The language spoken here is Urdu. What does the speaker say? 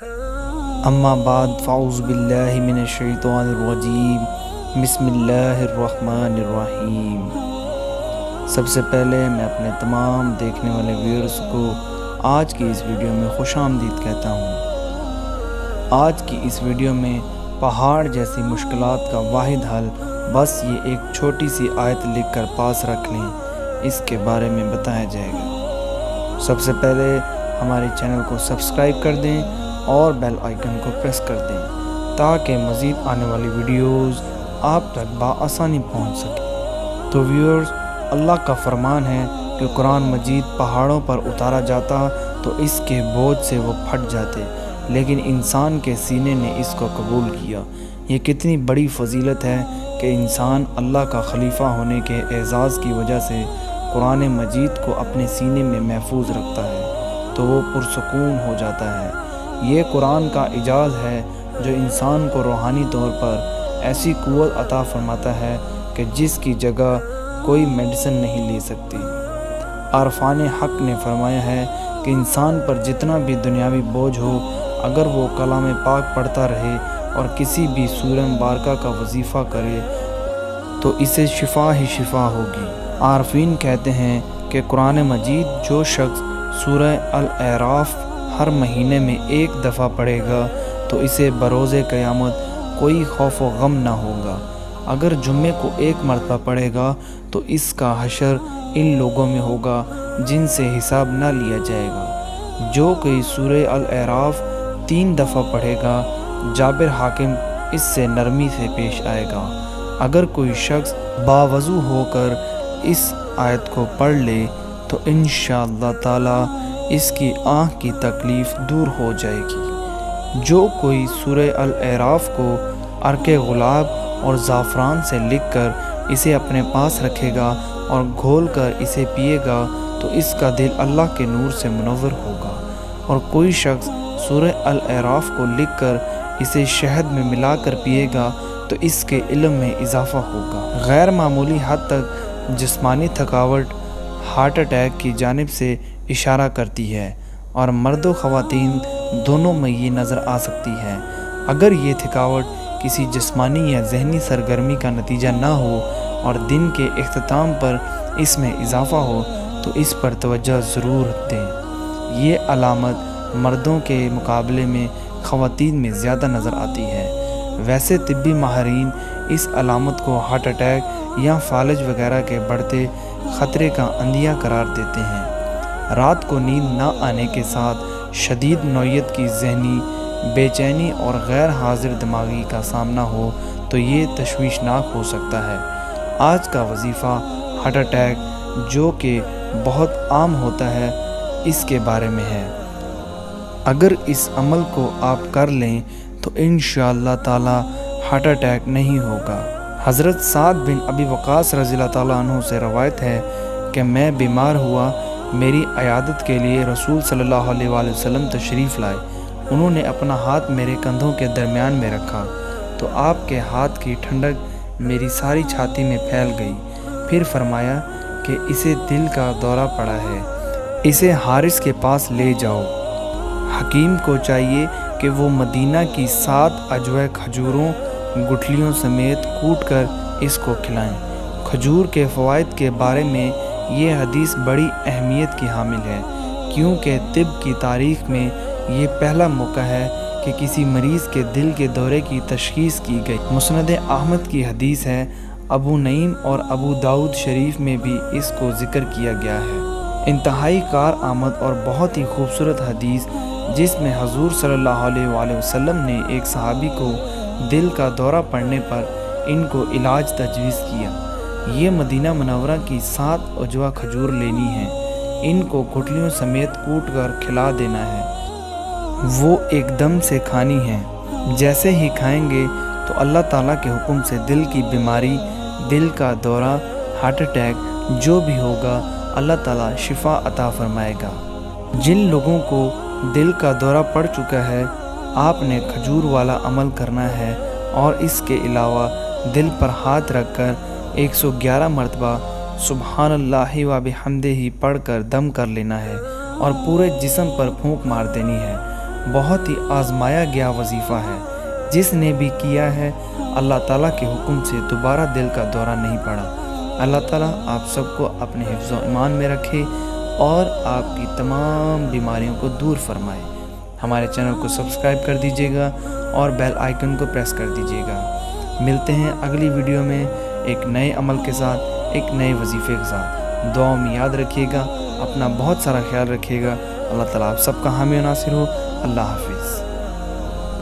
اما بعد فاعوذ باللہ من الشیطان الرجیم بسم اللہ الرحمن الرحیم۔ سب سے پہلے میں اپنے تمام دیکھنے والے ویورز کو آج کی اس ویڈیو میں خوش آمدید کہتا ہوں۔ آج کی اس ویڈیو میں پہاڑ جیسی مشکلات کا واحد حل بس یہ ایک چھوٹی سی آیت لکھ کر پاس رکھ لیں، اس کے بارے میں بتایا جائے گا۔ سب سے پہلے ہمارے چینل کو سبسکرائب کر دیں اور بیل آئیکن کو پریس کر دیں تاکہ مزید آنے والی ویڈیوز آپ تک بآسانی پہنچ سکیں۔ تو ویورز، اللہ کا فرمان ہے کہ قرآن مجید پہاڑوں پر اتارا جاتا تو اس کے بوجھ سے وہ پھٹ جاتے، لیکن انسان کے سینے نے اس کو قبول کیا۔ یہ کتنی بڑی فضیلت ہے کہ انسان اللہ کا خلیفہ ہونے کے اعزاز کی وجہ سے قرآن مجید کو اپنے سینے میں محفوظ رکھتا ہے تو وہ پرسکون ہو جاتا ہے۔ یہ قرآن کا اعجاز ہے جو انسان کو روحانی طور پر ایسی قوت عطا فرماتا ہے کہ جس کی جگہ کوئی میڈیسن نہیں لے سکتی۔ عارفان حق نے فرمایا ہے کہ انسان پر جتنا بھی دنیاوی بوجھ ہو، اگر وہ کلام پاک پڑھتا رہے اور کسی بھی سورہ مبارکہ کا وظیفہ کرے تو اسے شفا ہی شفا ہوگی۔ عارفین کہتے ہیں کہ قرآن مجید جو شخص سورہ الاعراف ہر مہینے میں ایک دفعہ پڑھے گا تو اسے بروز قیامت کوئی خوف و غم نہ ہوگا۔ اگر جمعے کو ایک مرتبہ پڑھے گا تو اس کا حشر ان لوگوں میں ہوگا جن سے حساب نہ لیا جائے گا۔ جو کوئی سورہ الاعراف 3 دفعہ پڑھے گا، جابر حاکم اس سے نرمی سے پیش آئے گا۔ اگر کوئی شخص باوضو ہو کر اس آیت کو پڑھ لے تو انشاءاللہ تعالی اس کی آنکھ کی تکلیف دور ہو جائے گی۔ جو کوئی سورہ الاعراف کو عرق گلاب اور زعفران سے لکھ کر اسے اپنے پاس رکھے گا اور گھول کر اسے پیے گا تو اس کا دل اللہ کے نور سے منور ہوگا۔ اور کوئی شخص سورہ الاعراف کو لکھ کر اسے شہد میں ملا کر پیے گا تو اس کے علم میں اضافہ ہوگا۔ غیر معمولی حد تک جسمانی تھکاوٹ ہارٹ اٹیک کی جانب سے اشارہ کرتی ہے اور مرد و خواتین دونوں میں یہ نظر آ سکتی ہے۔ اگر یہ تھکاوٹ کسی جسمانی یا ذہنی سرگرمی کا نتیجہ نہ ہو اور دن کے اختتام پر اس میں اضافہ ہو تو اس پر توجہ ضرور دیں۔ یہ علامت مردوں کے مقابلے میں خواتین میں زیادہ نظر آتی ہے۔ ویسے طبی ماہرین اس علامت کو ہارٹ اٹیک یا فالج وغیرہ کے بڑھتے خطرے کا عندیہ قرار دیتے ہیں۔ رات کو نیند نہ آنے کے ساتھ شدید نوعیت کی ذہنی بے چینی اور غیر حاضر دماغی کا سامنا ہو تو یہ تشویشناک ہو سکتا ہے۔ آج کا وظیفہ ہارٹ اٹیک جو کہ بہت عام ہوتا ہے اس کے بارے میں ہے۔ اگر اس عمل کو آپ کر لیں تو انشاءاللہ تعالی ہارٹ اٹیک نہیں ہوگا۔ حضرت سعد بن ابی وقاص رضی اللہ تعالیٰ عنہ سے روایت ہے کہ میں بیمار ہوا، میری عیادت کے لیے رسول صلی اللہ علیہ وآلہ وسلم تشریف لائے۔ انہوں نے اپنا ہاتھ میرے کندھوں کے درمیان میں رکھا تو آپ کے ہاتھ کی ٹھنڈک میری ساری چھاتی میں پھیل گئی۔ پھر فرمایا کہ اسے دل کا دورہ پڑا ہے، اسے حارث کے پاس لے جاؤ۔ حکیم کو چاہیے کہ وہ مدینہ کی 7 اجوہ کھجوروں گٹھلیوں سمیت کوٹ کر اس کو کھلائیں۔ کھجور کے فوائد کے بارے میں یہ حدیث بڑی اہمیت کی حامل ہے کیونکہ طب کی تاریخ میں یہ پہلا موقع ہے کہ کسی مریض کے دل کے دورے کی تشخیص کی گئی۔ مسند احمد کی حدیث ہے، ابو نعیم اور ابو داؤد شریف میں بھی اس کو ذکر کیا گیا ہے۔ انتہائی کارآمد اور بہت ہی خوبصورت حدیث جس میں حضور صلی اللہ علیہ وآلہ وسلم نے ایک صحابی کو دل کا دورہ پڑنے پر ان کو علاج تجویز کیا۔ یہ مدینہ منورہ کی 7 اجوا کھجور لینی ہے، ان کو گٹھلیوں سمیت کوٹ کر کھلا دینا ہے۔ وہ ایک دم سے کھانی ہے۔ جیسے ہی کھائیں گے تو اللہ تعالیٰ کے حکم سے دل کی بیماری، دل کا دورہ، ہارٹ اٹیک جو بھی ہوگا اللہ تعالیٰ شفا عطا فرمائے گا۔ جن لوگوں کو دل کا دورہ پڑ چکا ہے آپ نے کھجور والا عمل کرنا ہے اور اس کے علاوہ دل پر ہاتھ رکھ کر 111 مرتبہ سبحان اللہ و بحمدہ پڑھ کر دم کر لینا ہے اور پورے جسم پر پھونک مار دینی ہے۔ بہت ہی آزمایا گیا وظیفہ ہے، جس نے بھی کیا ہے اللہ تعالیٰ کے حکم سے دوبارہ دل کا دورہ نہیں پڑا۔ اللہ تعالیٰ آپ سب کو اپنے حفظ و ایمان میں رکھے اور آپ کی تمام بیماریوں کو دور فرمائے۔ ہمارے چینل کو سبسکرائب کر دیجیے گا اور بیل آئیکن کو پریس کر دیجیے گا۔ ملتے ہیں اگلی ویڈیو میں ایک نئے عمل کے ساتھ، ایک نئے وظیفے کے ساتھ۔ دعاؤں میں یاد رکھیے گا، اپنا بہت سارا خیال رکھیے گا۔ اللہ تعالیٰ آپ سب کا حامی و ناصر ہو۔ اللہ حافظ۔